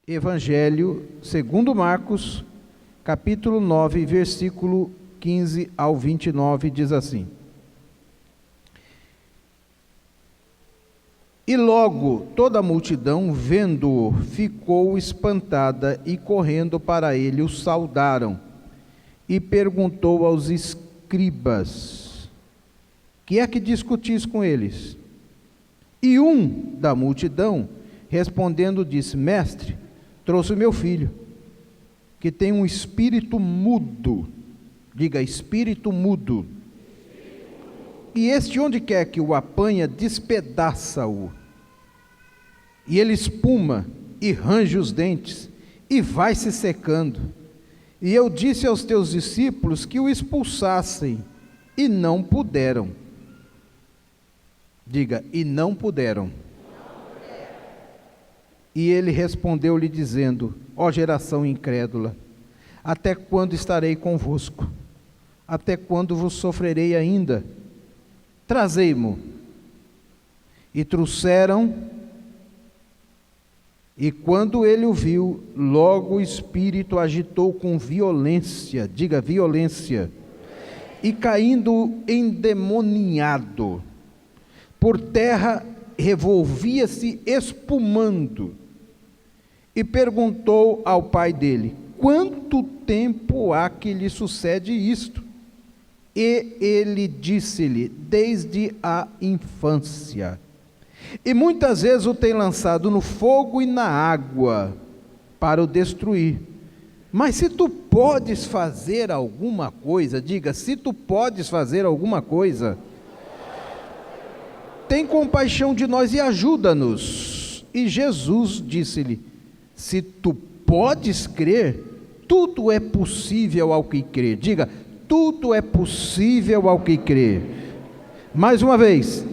Evangelho segundo Marcos, capítulo 9, versículo 15 ao 29, diz assim: E logo toda a multidão, vendo-o, ficou espantada e correndo para ele o saudaram. E perguntou aos escribas: Que é que discutis com eles? E um da multidão, respondendo, disse: Mestre, trouxe o meu filho, que tem um espírito mudo. Diga, espírito mudo. E este, onde quer que o apanha, despedaça-o. E ele espuma e range os dentes, e vai se secando. E eu disse aos teus discípulos que o expulsassem, e não puderam. Diga, e não puderam. E ele respondeu-lhe dizendo: Ó geração incrédula, até quando estarei convosco? Até quando vos sofrerei ainda? Trazei-mo. E trouxeram, e quando ele o viu, logo o espírito agitou com violência, diga violência, e caindo endemoniado, por terra revolvia-se espumando, e perguntou ao pai dele: Quanto tempo há que lhe sucede isto? E ele disse-lhe: Desde a infância. E muitas vezes o tem lançado no fogo e na água, para o destruir. Mas se tu podes fazer alguma coisa, diga, se tu podes fazer alguma coisa, tem compaixão de nós e ajuda-nos. E Jesus disse-lhe: Se tu podes crer, tudo é possível ao que crê. Diga, tudo é possível ao que crê. Mais uma vez.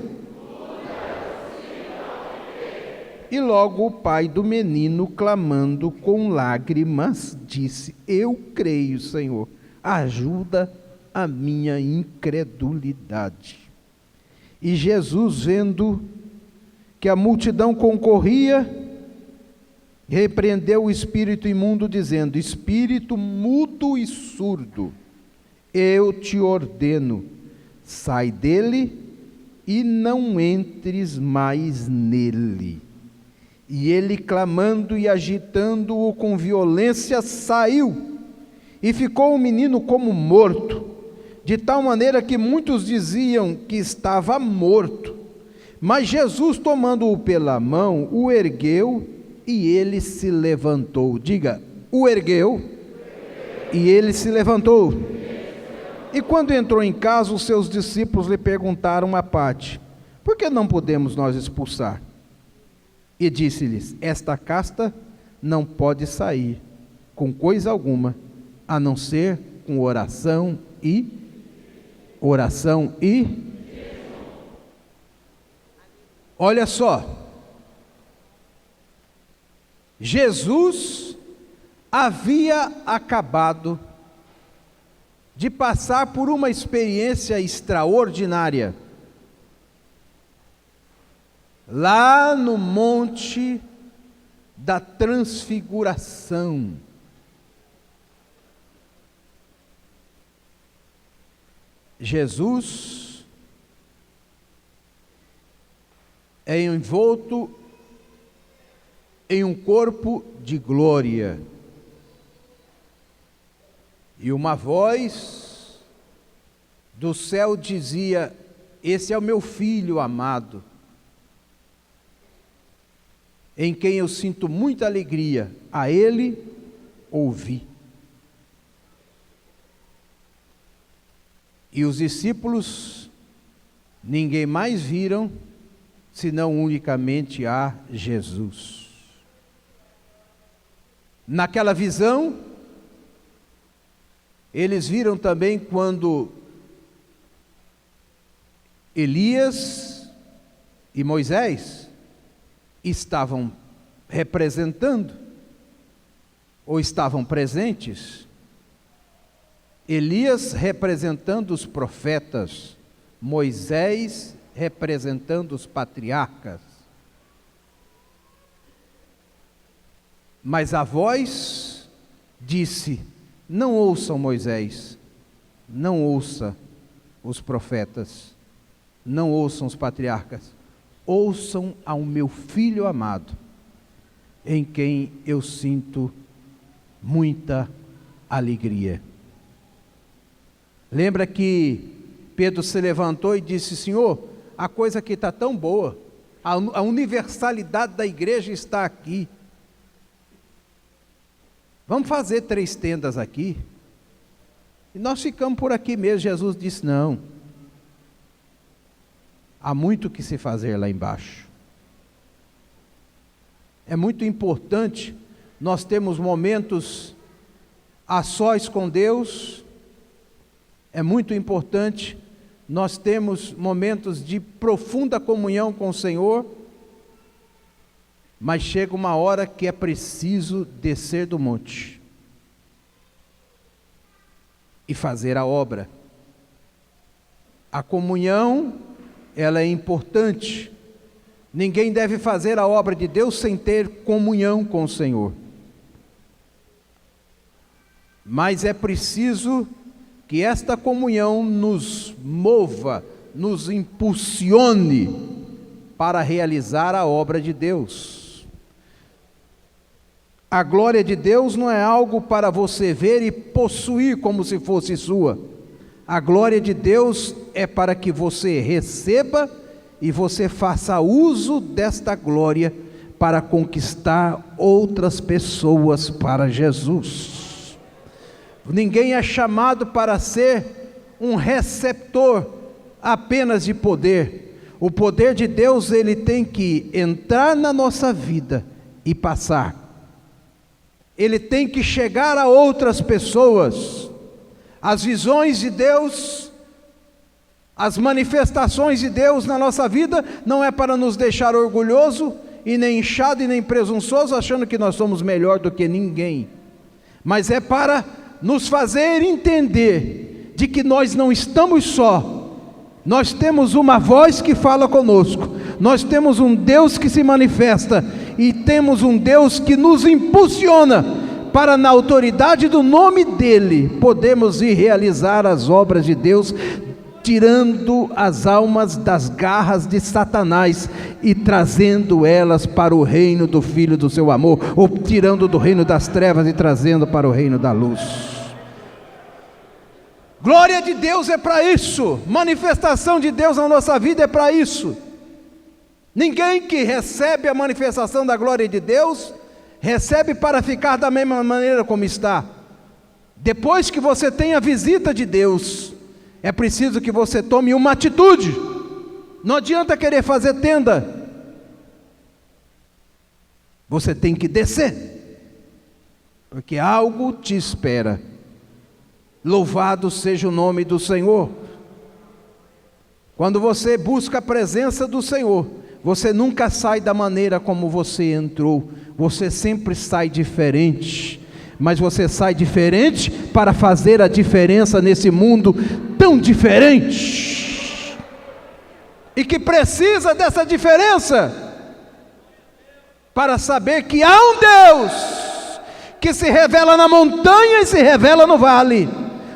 E logo o pai do menino, clamando com lágrimas, disse: Eu creio, Senhor, ajuda a minha incredulidade. E Jesus, vendo que a multidão concorria, repreendeu o espírito imundo, dizendo: Espírito mudo e surdo, eu te ordeno, sai dele e não entres mais nele. E ele, clamando e agitando-o com violência, saiu, e ficou o menino como morto, de tal maneira que muitos diziam que estava morto. Mas Jesus, tomando-o pela mão, o ergueu, e ele se levantou. Diga, o ergueu, e ele se levantou. E quando entrou em casa, os seus discípulos lhe perguntaram à parte: Por que não podemos nós expulsar? E disse-lhes: Esta casta não pode sair com coisa alguma, a não ser com oração e olha só, Jesus havia acabado de passar por uma experiência extraordinária, lá no Monte da Transfiguração. Jesus é envolto em um corpo de glória, e uma voz do céu dizia: Esse é o meu filho amado, em quem eu sinto muita alegria, a ele ouvi. E os discípulos ninguém mais viram, senão unicamente a Jesus. Naquela visão, eles viram também quando Elias e Moisés estavam representando, ou estavam presentes. Elias representando os profetas, Moisés representando os patriarcas. Mas a voz disse: não ouçam Moisés, não ouça os profetas, não ouçam os patriarcas, ouçam ao meu Filho amado, em quem eu sinto muita alegria. Lembra que Pedro se levantou e disse: Senhor, a coisa aqui está tão boa, a universalidade da igreja está aqui, vamos fazer 3 tendas aqui, e nós ficamos por aqui mesmo. Jesus disse: não, há muito que se fazer lá embaixo. É muito importante nós termos momentos a sós com Deus, é muito importante nós termos momentos de profunda comunhão com o Senhor, mas chega uma hora que é preciso descer do monte e fazer a obra. A comunhão, ela é importante. Ninguém deve fazer a obra de Deus sem ter comunhão com o Senhor. Mas é preciso que esta comunhão nos mova, nos impulsione para realizar a obra de Deus. A glória de Deus não é algo para você ver e possuir como se fosse sua. A glória de Deus é para que você receba e você faça uso desta glória para conquistar outras pessoas para Jesus. Ninguém é chamado para ser um receptor apenas de poder. O poder de Deus, ele tem que entrar na nossa vida e passar. Ele tem que chegar a outras pessoas. As visões de Deus, as manifestações de Deus na nossa vida, não é para nos deixar orgulhoso e nem inchado e nem presunçoso, achando que nós somos melhor do que ninguém, mas é para nos fazer entender de que nós não estamos só, nós temos uma voz que fala conosco, nós temos um Deus que se manifesta, e temos um Deus que nos impulsiona, para na autoridade do nome dEle, podemos ir realizar as obras de Deus, tirando as almas das garras de Satanás, e trazendo elas para o reino do Filho do seu amor, ou tirando do reino das trevas e trazendo para o reino da luz. Glória de Deus é para isso, manifestação de Deus na nossa vida é para isso. Ninguém que recebe a manifestação da glória de Deus, recebe para ficar da mesma maneira como está. Depois que você tem a visita de Deus, é preciso que você tome uma atitude. Não adianta querer fazer tenda, você tem que descer, porque algo te espera. Louvado seja o nome do Senhor. Quando você busca a presença do Senhor, você nunca sai da maneira como você entrou, você sempre sai diferente, mas você sai diferente para fazer a diferença nesse mundo tão diferente, e que precisa dessa diferença, para saber que há um Deus, que se revela na montanha e se revela no vale,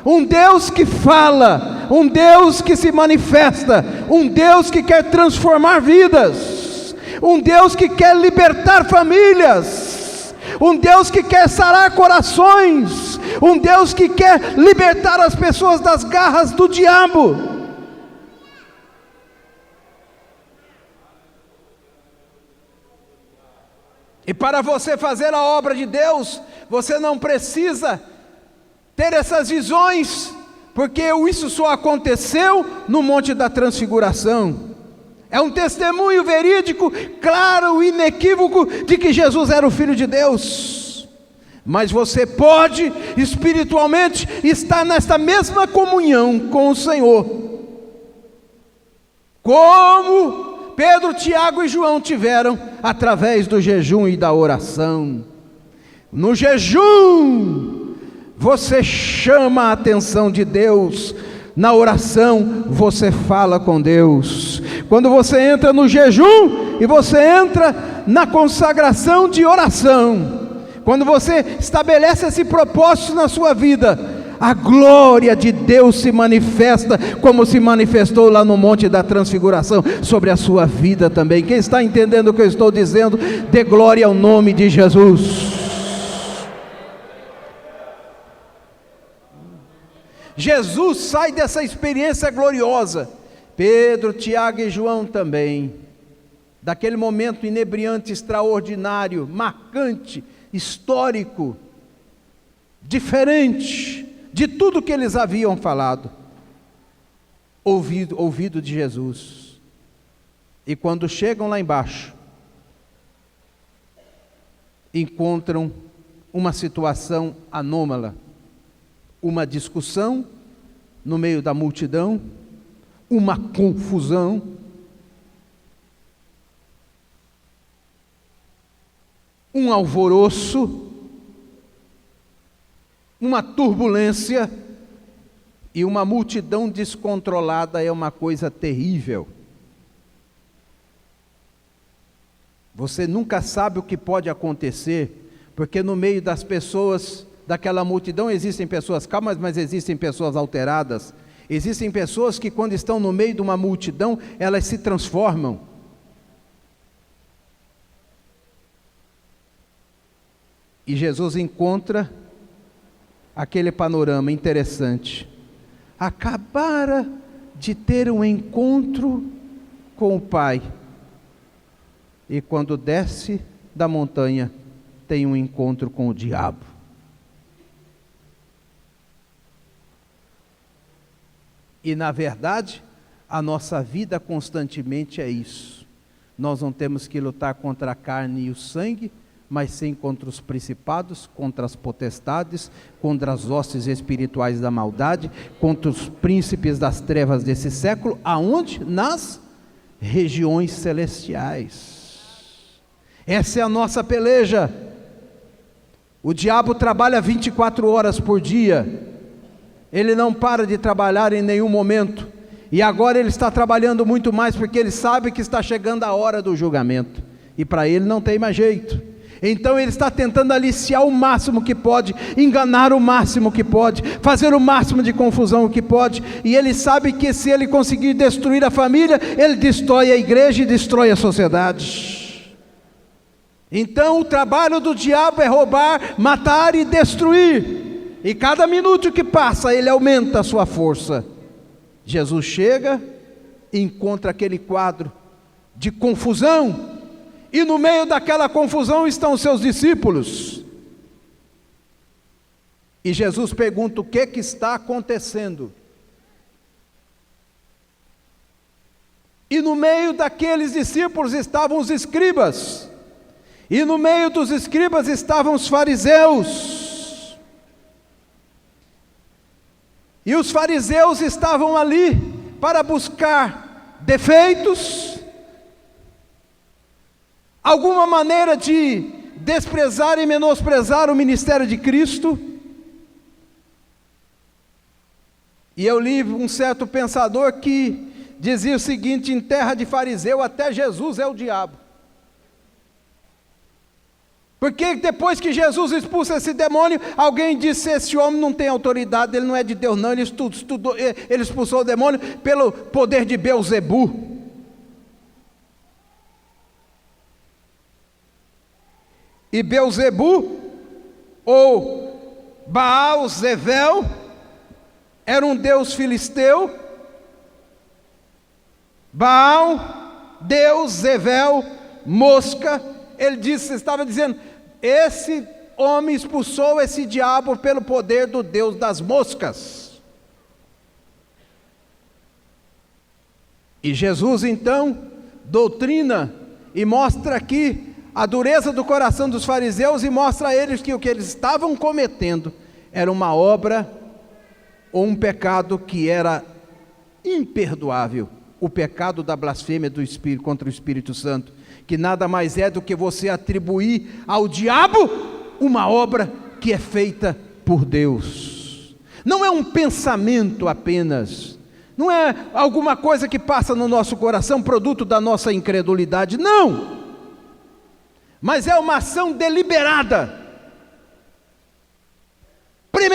um Deus que fala, um Deus que se manifesta, um Deus que quer transformar vidas, um Deus que quer libertar famílias, um Deus que quer sarar corações, um Deus que quer libertar as pessoas das garras do diabo. E para você fazer a obra de Deus, você não precisa ter essas visões, porque isso só aconteceu no Monte da Transfiguração. É um testemunho verídico, claro e inequívoco, de que Jesus era o Filho de Deus. Mas você pode, espiritualmente, estar nesta mesma comunhão com o Senhor, como Pedro, Tiago e João tiveram, através do jejum e da oração. No jejum, você chama a atenção de Deus. Na oração, você fala com Deus. Quando você entra no jejum, e você entra na consagração de oração, quando você estabelece esse propósito na sua vida, a glória de Deus se manifesta, como se manifestou lá no Monte da Transfiguração, sobre a sua vida também. Quem está entendendo o que eu estou dizendo, dê glória ao nome de Jesus. Jesus sai dessa experiência gloriosa, Pedro, Tiago e João também, daquele momento inebriante, extraordinário, marcante, histórico, diferente de tudo que eles haviam falado, ouvido de Jesus. E quando chegam lá embaixo, encontram uma situação anômala, uma discussão no meio da multidão, uma confusão, um alvoroço, uma turbulência, e uma multidão descontrolada é uma coisa terrível. Você nunca sabe o que pode acontecer, porque no meio das pessoas, daquela multidão, existem pessoas calmas, mas existem pessoas alteradas. Existem pessoas que, quando estão no meio de uma multidão, elas se transformam. E Jesus encontra aquele panorama interessante. Acabara de ter um encontro com o Pai, e quando desce da montanha, tem um encontro com o diabo. E na verdade, a nossa vida constantemente é isso. Nós não temos que lutar contra a carne e o sangue, mas sim contra os principados, contra as potestades, contra as hostes espirituais da maldade, contra os príncipes das trevas desse século, aonde? Nas regiões celestiais. Essa é a nossa peleja. O diabo trabalha 24 horas por dia, ele não para de trabalhar em nenhum momento, e agora ele está trabalhando muito mais, porque ele sabe que está chegando a hora do julgamento, e para ele não tem mais jeito. Então ele está tentando aliciar o máximo que pode, enganar o máximo que pode, fazer o máximo de confusão que pode, e ele sabe que se ele conseguir destruir a família, ele destrói a igreja e destrói a sociedade. Então o trabalho do diabo é roubar, matar e destruir, e cada minuto que passa ele aumenta a sua força. Jesus chega e encontra aquele quadro de confusão, e no meio daquela confusão estão os seus discípulos. E Jesus pergunta: o que está acontecendo? E no meio daqueles discípulos estavam os escribas, e no meio dos escribas estavam os fariseus. E os fariseus estavam ali para buscar defeitos, alguma maneira de desprezar e menosprezar o ministério de Cristo. E eu li um certo pensador que dizia o seguinte: em terra de fariseu até Jesus é o diabo. Porque depois que Jesus expulsa esse demônio, alguém disse: esse homem não tem autoridade, ele não é de Deus não, ele expulsou o demônio pelo poder de Belzebu. E Belzebu, ou Baal Zevel, era um deus filisteu. Baal, Deus, Zevel, mosca. Ele estava dizendo: esse homem expulsou esse diabo pelo poder do Deus das moscas. E Jesus então doutrina e mostra aqui a dureza do coração dos fariseus, e mostra a eles que o que eles estavam cometendo era uma obra ou um pecado que era imperdoável, o pecado da blasfêmia do Espírito contra o Espírito Santo, que nada mais é do que você atribuir ao diabo uma obra que é feita por Deus. Não é um pensamento apenas, não é alguma coisa que passa no nosso coração, produto da nossa incredulidade, não, mas é uma ação deliberada,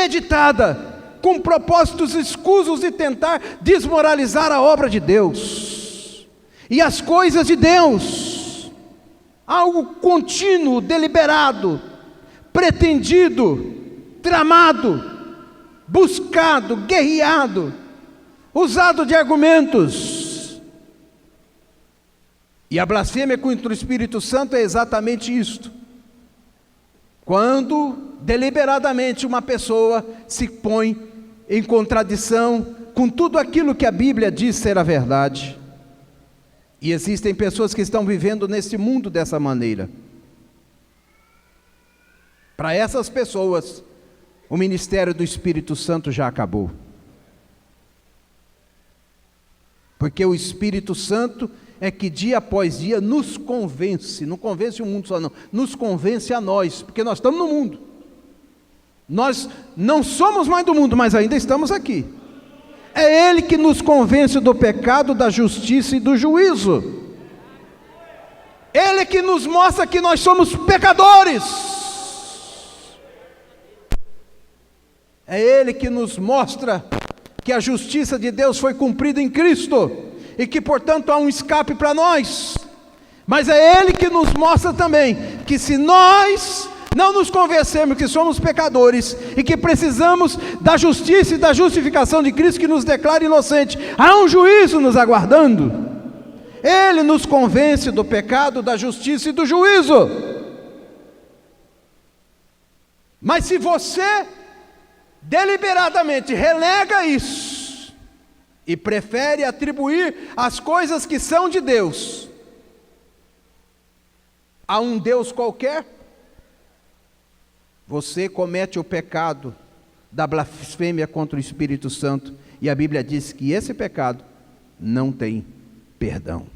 premeditada, com propósitos escusos de tentar desmoralizar a obra de Deus e as coisas de Deus. Algo contínuo, deliberado, pretendido, tramado, buscado, guerreado, usado de argumentos. E a blasfêmia contra o Espírito Santo é exatamente isto. Quando deliberadamente uma pessoa se põe em contradição com tudo aquilo que a Bíblia diz ser a verdade. E existem pessoas que estão vivendo nesse mundo dessa maneira. Para essas pessoas, o ministério do Espírito Santo já acabou. Porque o Espírito Santo é que dia após dia nos convence, não convence o mundo só não, nos convence a nós, porque nós estamos no mundo. Nós não somos mais do mundo, mas ainda estamos aqui. É Ele que nos convence do pecado, da justiça e do juízo. Ele que nos mostra que nós somos pecadores. É Ele que nos mostra que a justiça de Deus foi cumprida em Cristo, e que portanto há um escape para nós. Mas é Ele que nos mostra também, que se nós não nos convencermos que somos pecadores, e que precisamos da justiça e da justificação de Cristo, que nos declara inocente, há um juízo nos aguardando. Ele nos convence do pecado, da justiça e do juízo. Mas se você deliberadamente relega isso e prefere atribuir as coisas que são de Deus a um Deus qualquer, você comete o pecado da blasfêmia contra o Espírito Santo, e a Bíblia diz que esse pecado não tem perdão.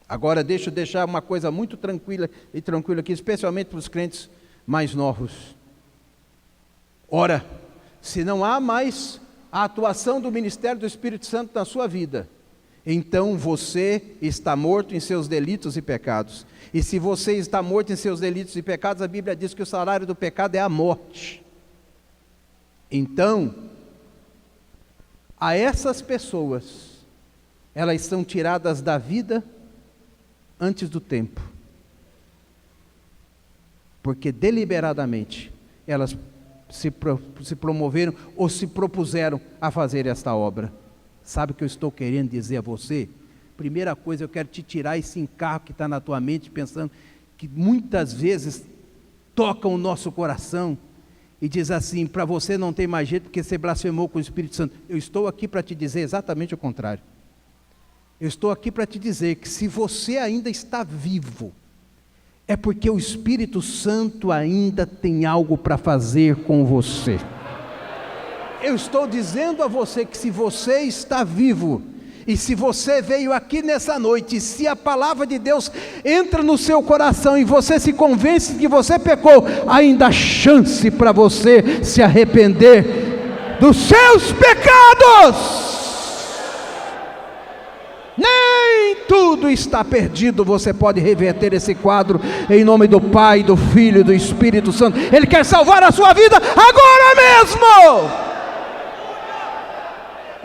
Agora deixa eu deixar uma coisa muito tranquila aqui, especialmente para os crentes mais novos. Ora, se não há mais a atuação do ministério do Espírito Santo na sua vida, então você está morto em seus delitos e pecados. E se você está morto em seus delitos e pecados, a Bíblia diz que o salário do pecado é a morte. Então, a essas pessoas, elas são tiradas da vida antes do tempo, porque deliberadamente elas se promoveram ou se propuseram a fazer esta obra. Sabe o que eu estou querendo dizer a você? Primeira coisa, eu quero te tirar esse encargo que está na tua mente, pensando que muitas vezes toca o nosso coração e diz assim: para você não tem mais jeito porque você blasfemou com o Espírito Santo. Eu estou aqui para te dizer exatamente o contrário. Eu estou aqui para te dizer que se você ainda está vivo, é porque o Espírito Santo ainda tem algo para fazer com você. Eu estou dizendo a você que se você está vivo, e se você veio aqui nessa noite, se a palavra de Deus entra no seu coração e você se convence que você pecou, ainda há chance para você se arrepender dos seus pecados. Nem tudo está perdido, você pode reverter esse quadro em nome do Pai, do Filho e do Espírito Santo. Ele quer salvar a sua vida agora mesmo.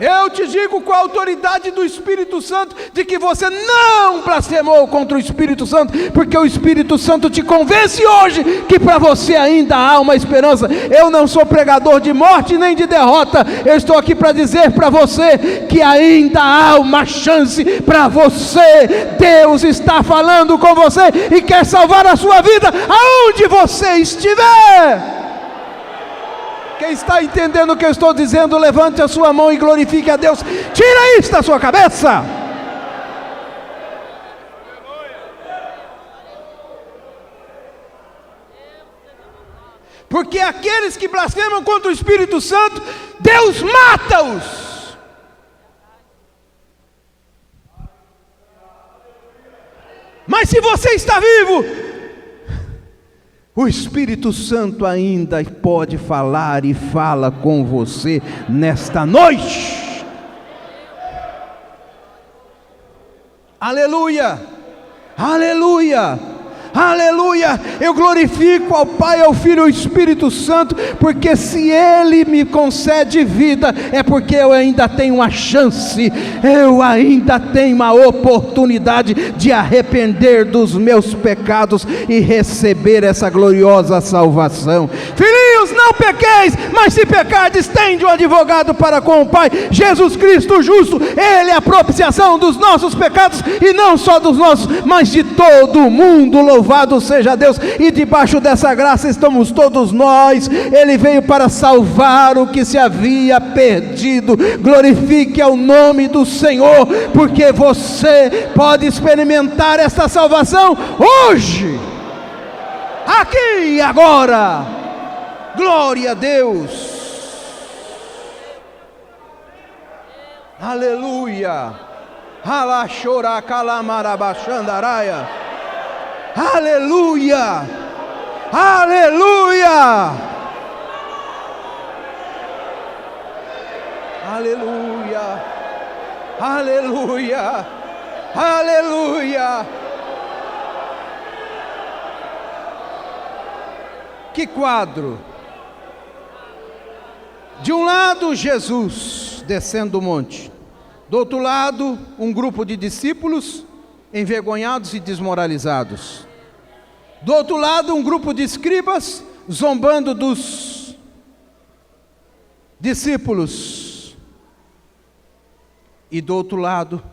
Eu te digo com a autoridade do Espírito Santo, de que você não blasfemou contra o Espírito Santo, porque o Espírito Santo te convence hoje, que para você ainda há uma esperança. Eu não sou pregador de morte nem de derrota, eu estou aqui para dizer para você, que ainda há uma chance para você. Deus está falando com você, e quer salvar a sua vida, aonde você estiver. Quem está entendendo o que eu estou dizendo, levante a sua mão e glorifique a Deus. Tira isso da sua cabeça. Porque aqueles que blasfemam contra o Espírito Santo, Deus mata-os. Mas se você está vivo, o Espírito Santo ainda pode falar e fala com você nesta noite. Aleluia, aleluia. aleluia. Eu glorifico ao Pai, ao Filho e ao Espírito Santo, porque se Ele me concede vida, é porque eu ainda tenho uma chance, eu ainda tenho uma oportunidade de arrepender dos meus pecados e receber essa gloriosa salvação. Filhinhos, não pequeis, mas se pecardes, tende um advogado para com o Pai, Jesus Cristo justo. Ele é a propiciação dos nossos pecados, e não só dos nossos, mas de todo o mundo. Louvado seja Deus. E debaixo dessa graça estamos todos nós. Ele veio para salvar o que se havia perdido. Glorifique ao nome do Senhor, porque você pode experimentar essa salvação hoje, aqui e agora. Glória a Deus. Aleluia. Alachora calamarabachandaraia. Aleluia. Aleluia. Aleluia. Aleluia. Aleluia. Que quadro! De um lado, Jesus descendo o monte. Do outro lado, um grupo de discípulos envergonhados e desmoralizados. Do outro lado, um grupo de escribas zombando dos discípulos. E do outro lado,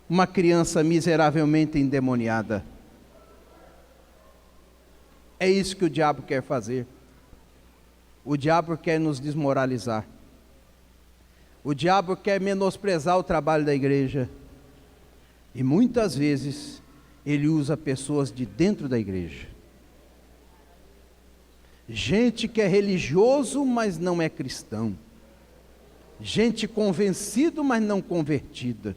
uma criança miseravelmente endemoniada. É isso que o diabo quer fazer. O diabo quer nos desmoralizar. O diabo quer menosprezar o trabalho da igreja. E muitas vezes ele usa pessoas de dentro da igreja. Gente que é religioso, mas não é cristão. Gente convencido, mas não convertida.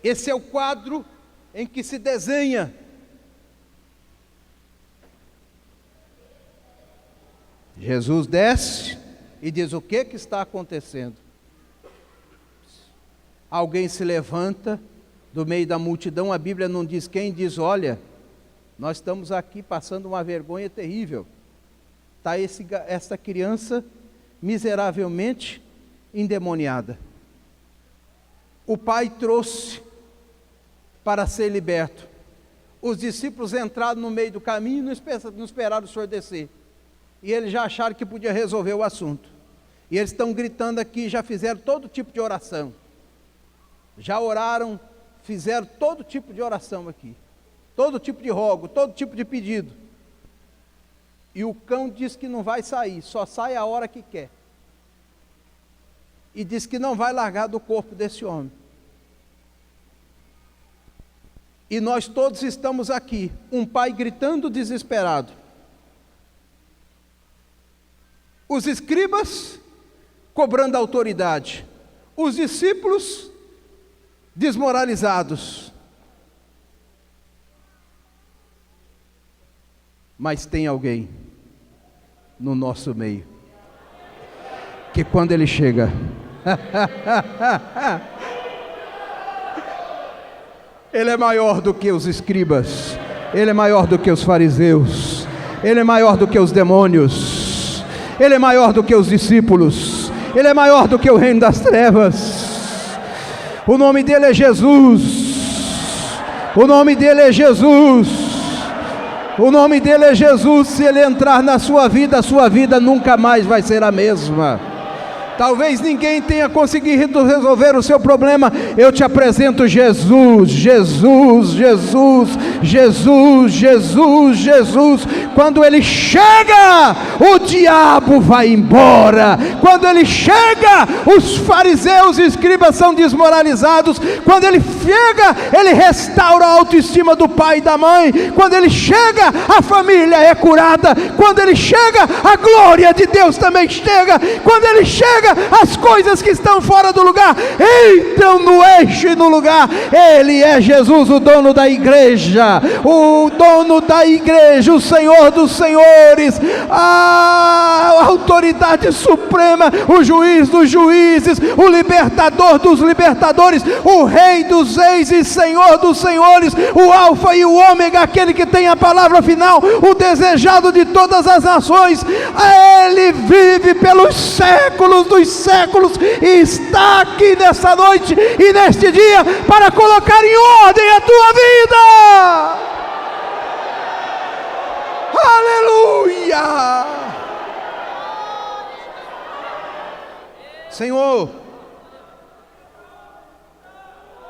Esse é o quadro em que se desenha. Jesus desce e diz: o que está acontecendo? Alguém se levanta do meio da multidão, a Bíblia não diz quem, diz: olha, nós estamos aqui passando uma vergonha terrível. Está essa criança miseravelmente endemoniada. O pai trouxe para ser liberto. Os discípulos entraram no meio do caminho e não esperaram o Senhor descer. E eles já acharam que podia resolver o assunto. E eles estão gritando aqui, já fizeram todo tipo de oração. Já oraram, fizeram todo tipo de oração aqui. Todo tipo de rogo, todo tipo de pedido. E o cão diz que não vai sair, só sai a hora que quer. E diz que não vai largar do corpo desse homem. E nós todos estamos aqui, um pai gritando desesperado. Os escribas cobrando autoridade, os discípulos desmoralizados. Mas tem alguém no nosso meio, que quando ele chega, ele é maior do que os escribas, ele é maior do que os fariseus, ele é maior do que os demônios, ele é maior do que os discípulos, ele é maior do que o reino das trevas. O nome dele é Jesus, o nome dele é Jesus, o nome dele é Jesus. Se ele entrar na sua vida, a sua vida nunca mais vai ser a mesma. Talvez ninguém tenha conseguido resolver o seu problema. Eu te apresento Jesus, Jesus, Jesus, Jesus, Jesus, Jesus. Quando ele chega, o diabo vai embora. Quando ele chega, os fariseus e escribas são desmoralizados. Quando ele chega, ele restaura a autoestima do pai e da mãe. Quando ele chega, a família é curada. Quando ele chega, a glória de Deus também chega. Quando ele chega, pega as coisas que estão fora do lugar, entram no eixo e no lugar. Ele é Jesus, o dono da igreja, o dono da igreja, o Senhor dos senhores, a autoridade suprema, o juiz dos juízes, o libertador dos libertadores, o rei dos reis e senhor dos senhores, o alfa e o ômega, aquele que tem a palavra final, o desejado de todas as nações. Ele vive pelos séculos dos séculos e está aqui nessa noite e neste dia para colocar em ordem a tua vida. Aleluia! Senhor,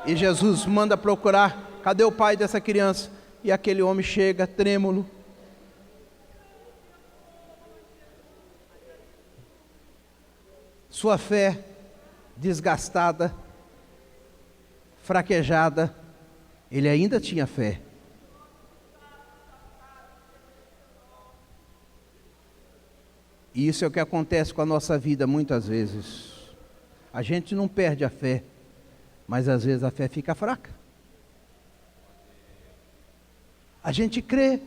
e Jesus manda procurar, cadê o pai dessa criança? E aquele homem chega trêmulo, sua fé desgastada, fraquejada. Ele ainda tinha fé. E isso é o que acontece com a nossa vida muitas vezes. A gente não perde a fé, mas às vezes a fé fica fraca. A gente crê.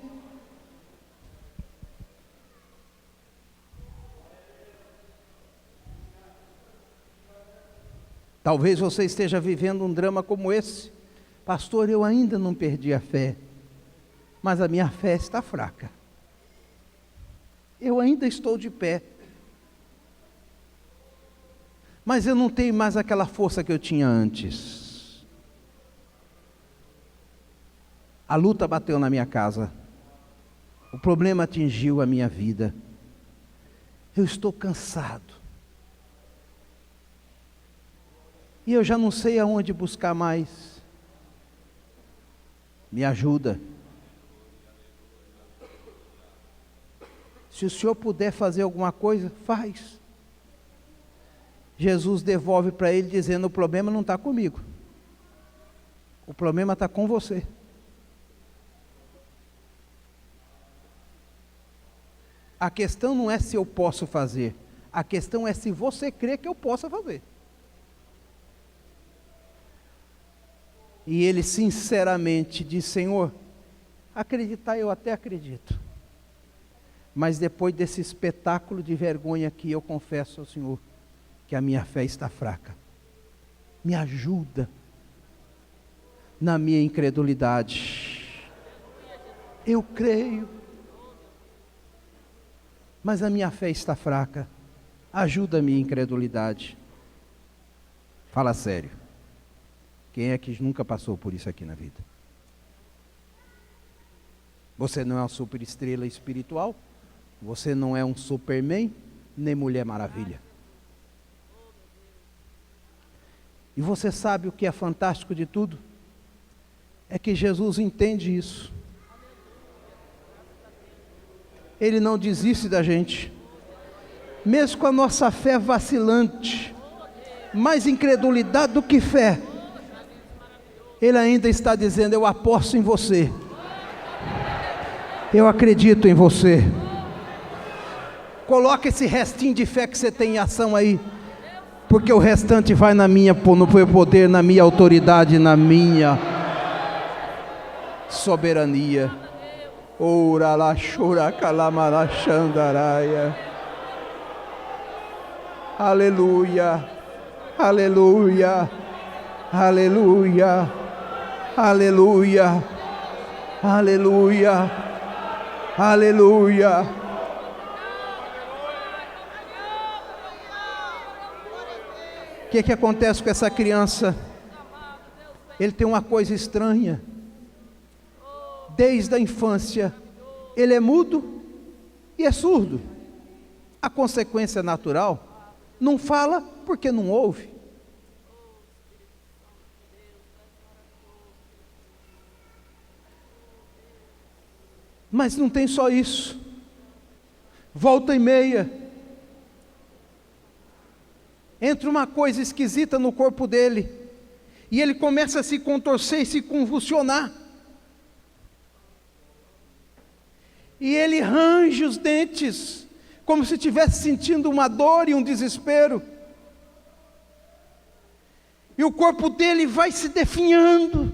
Talvez você esteja vivendo um drama como esse. Pastor, eu ainda não perdi a fé, mas a minha fé está fraca. Eu ainda estou de pé, mas eu não tenho mais aquela força que eu tinha antes. A luta bateu na minha casa, o problema atingiu a minha vida. Eu estou cansado, e eu já não sei aonde buscar mais. Me ajuda. Se o Senhor puder fazer alguma coisa, faz. Jesus devolve para ele dizendo: o problema não está comigo, o problema está com você. A questão não é se eu posso fazer, a questão é se você crê que eu possa fazer. E ele sinceramente diz: Senhor, acreditar eu até acredito, mas depois desse espetáculo de vergonha aqui, eu confesso ao Senhor que a minha fé está fraca. Me ajuda na minha incredulidade. Eu creio, mas a minha fé está fraca. Ajuda a minha incredulidade. Fala sério. Quem é que nunca passou por isso aqui na vida? Você não é uma super estrela espiritual, você não é um Superman, nem Mulher Maravilha. E você sabe o que é fantástico de tudo? É que Jesus entende isso. Ele não desiste da gente. Mesmo com a nossa fé vacilante, mais incredulidade do que fé, Ele ainda está dizendo: eu aposto em você, eu acredito em você. Coloca esse restinho de fé que você tem em ação aí, porque o restante vai no meu poder, na minha autoridade, na minha soberania. Ora lá, chora, calamara, xandaraia. Aleluia, aleluia, aleluia, aleluia, aleluia, aleluia. O que acontece com essa criança? Ele tem uma coisa estranha. Desde a infância, ele é mudo e é surdo. A consequência natural, não fala porque não ouve. Mas não tem só isso. Volta e meia, entra uma coisa esquisita no corpo dele, e ele começa a se contorcer e se convulsionar. E ele range os dentes, como se estivesse sentindo uma dor e um desespero. e o corpo dele vai se definhando,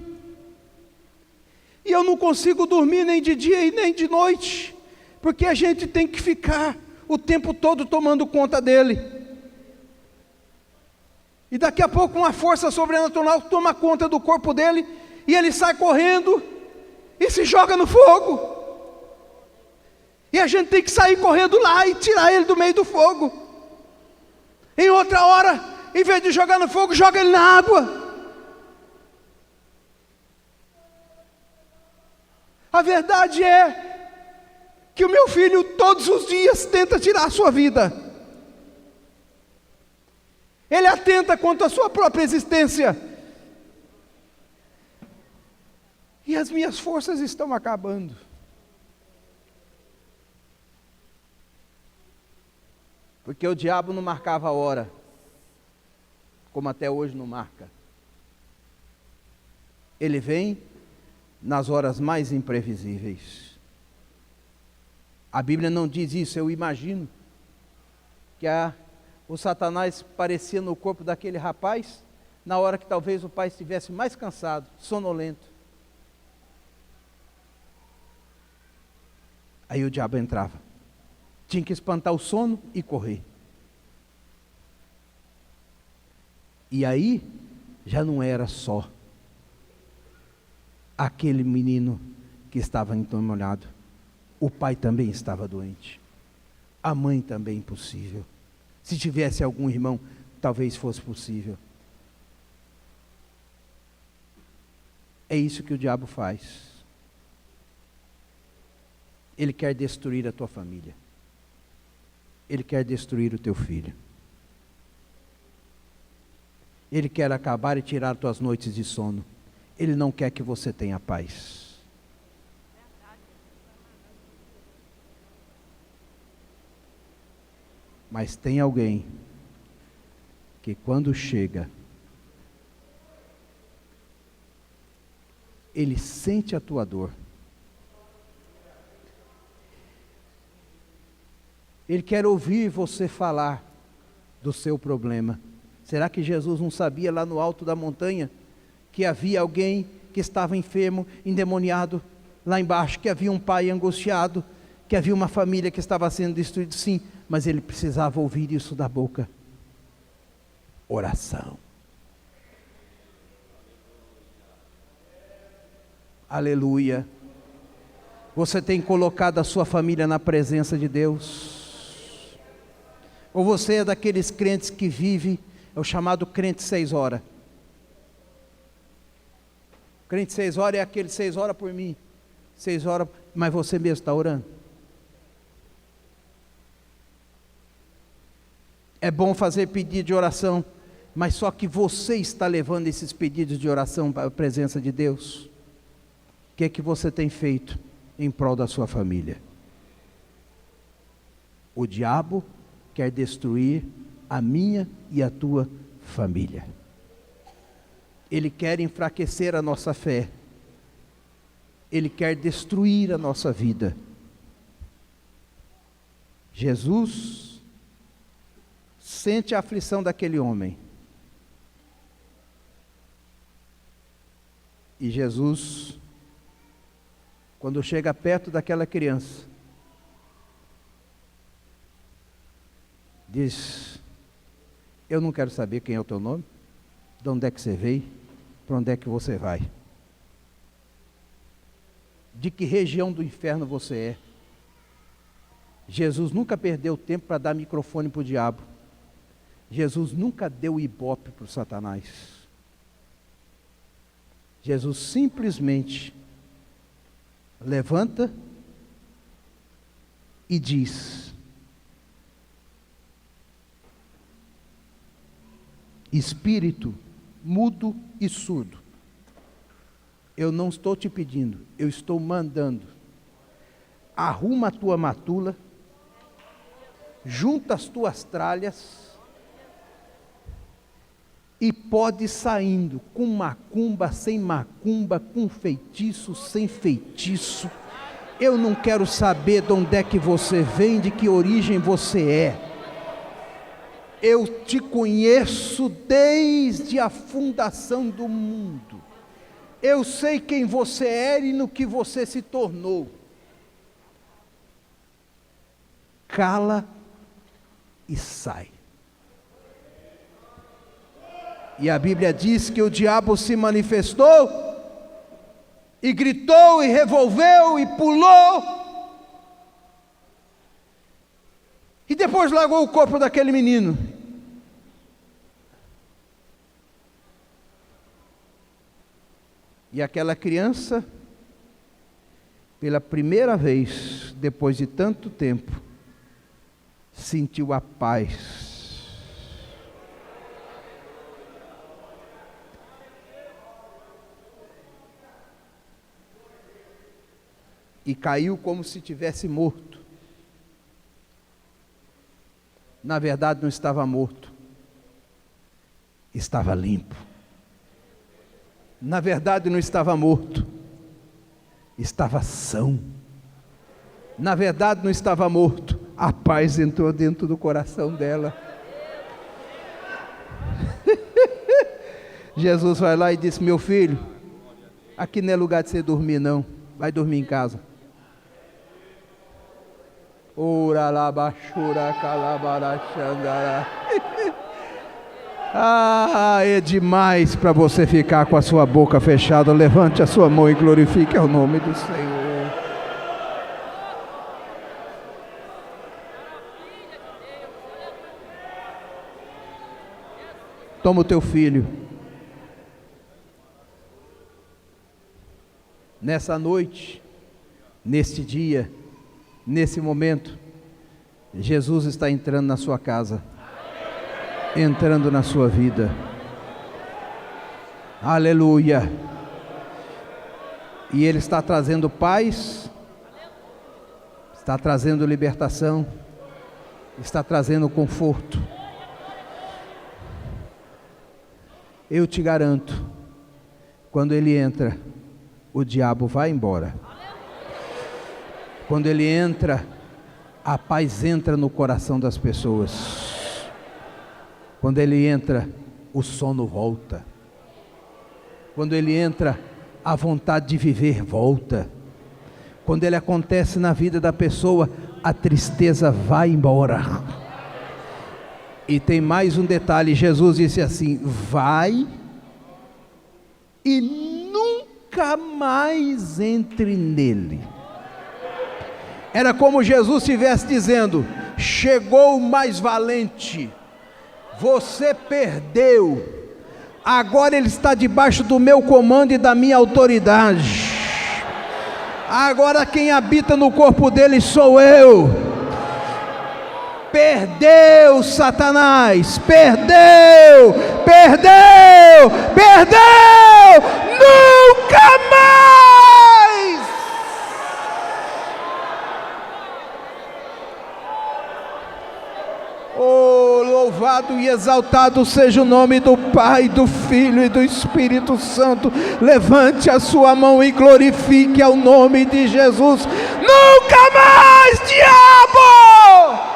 e eu não consigo dormir nem de dia e nem de noite, porque a gente tem que ficar o tempo todo tomando conta dele, e daqui a pouco uma força sobrenatural toma conta do corpo dele, e ele sai correndo, e se joga no fogo, e a gente tem que sair correndo lá, e tirar ele do meio do fogo. Em outra hora, em vez de jogar no fogo, joga ele na água. A verdade é que o meu filho todos os dias tenta tirar a sua vida. Ele atenta contra a sua própria existência. E as minhas forças estão acabando. Porque o diabo não marcava a hora, como até hoje não marca. Ele vem nas horas mais imprevisíveis. A Bíblia não diz isso, eu imagino que o Satanás aparecia no corpo daquele rapaz, na hora que talvez o pai estivesse mais cansado, sonolento. Aí o diabo entrava. Tinha que espantar o sono e correr. E aí, já não era só aquele menino que estava endemoniado. O pai também estava doente. A mãe também impossível. Se tivesse algum irmão, talvez fosse possível. É isso que o diabo faz. Ele quer destruir a tua família. Ele quer destruir o teu filho. Ele quer acabar e tirar tuas noites de sono. Ele não quer que você tenha paz. Mas tem alguém que quando chega, ele sente a tua dor. Ele quer ouvir você falar do seu problema. Será que Jesus não sabia lá no alto da montanha que havia alguém que estava enfermo, endemoniado lá embaixo, que havia um pai angustiado, que havia uma família que estava sendo destruída? Sim, mas ele precisava ouvir isso da boca. Oração. Aleluia. Você tem colocado a sua família na presença de Deus? Ou você é daqueles crentes que vive, é o chamado crente 6 horas. Crente 6 horas é aquele 6 horas por mim, 6 horas, mas você mesmo está orando? É bom fazer pedido de oração, mas só que você está levando esses pedidos de oração para a presença de Deus. O que é que você tem feito em prol da sua família? O diabo quer destruir a minha e a tua família. Ele quer enfraquecer a nossa fé. Ele quer destruir a nossa vida. Jesus sente a aflição daquele homem. E Jesus, quando chega perto daquela criança, diz: eu não quero saber quem é o teu nome, de onde é que você veio, para onde é que você vai, de que região do inferno você é. Jesus nunca perdeu tempo para dar microfone para o diabo. Jesus nunca deu ibope para o Satanás. Jesus simplesmente levanta e diz: espírito mudo e surdo, eu não estou te pedindo, eu estou mandando. Arruma a tua matula, junta as tuas tralhas e pode ir saindo, com macumba, sem macumba, com feitiço, sem feitiço. Eu não quero saber de onde é que você vem, de que origem você é. Eu te conheço desde a fundação do mundo. Eu sei quem você era e no que você se tornou. Cala e sai. E a Bíblia diz que o diabo se manifestou, e gritou, e revolveu, e pulou, e depois largou o corpo daquele menino. E aquela criança, pela primeira vez, depois de tanto tempo, sentiu a paz. E caiu como se tivesse morto. Na verdade, não estava morto, estava limpo. Na verdade, não estava morto, estava são. Na verdade, não estava morto, a paz entrou dentro do coração dela. Jesus vai lá e disse: meu filho, aqui não é lugar de você dormir não, vai dormir em casa. Ora lá, baixura, calabara, xandará. Ah, é demais para você ficar com a sua boca fechada. Levante a sua mão e glorifique o nome do Senhor. Toma o teu filho. Nessa noite, neste dia, nesse momento, Jesus está entrando na sua casa, entrando na sua vida. Aleluia. E Ele está trazendo paz, está trazendo libertação, está trazendo conforto. Eu te garanto, quando Ele entra, o diabo vai embora. Quando Ele entra, a paz entra no coração das pessoas. Quando Ele entra, o sono volta. Quando Ele entra, a vontade de viver volta. Quando Ele acontece na vida da pessoa, a tristeza vai embora. E tem mais um detalhe, Jesus disse assim: vai e nunca mais entre nele. Era como Jesus estivesse dizendo: chegou o mais valente, você perdeu, agora ele está debaixo do meu comando e da minha autoridade. Agora quem habita no corpo dele sou eu. Perdeu, Satanás, perdeu, perdeu, perdeu, nunca mais. Oh, louvado e exaltado seja o nome do Pai, do Filho e do Espírito Santo. Levante a sua mão e glorifique ao nome de Jesus. Nunca mais, diabo!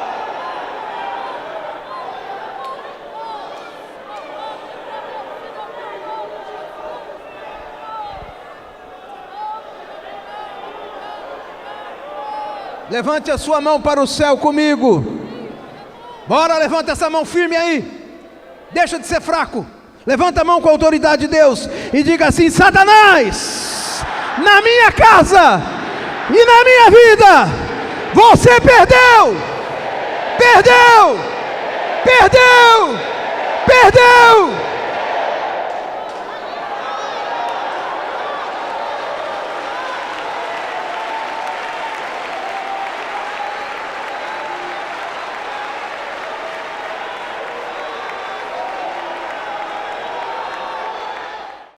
Levante a sua mão para o céu comigo. Bora, levanta essa mão firme aí. Deixa de ser fraco. Levanta a mão com a autoridade de Deus e diga assim: Satanás, na minha casa e na minha vida, você perdeu, perdeu, perdeu, perdeu.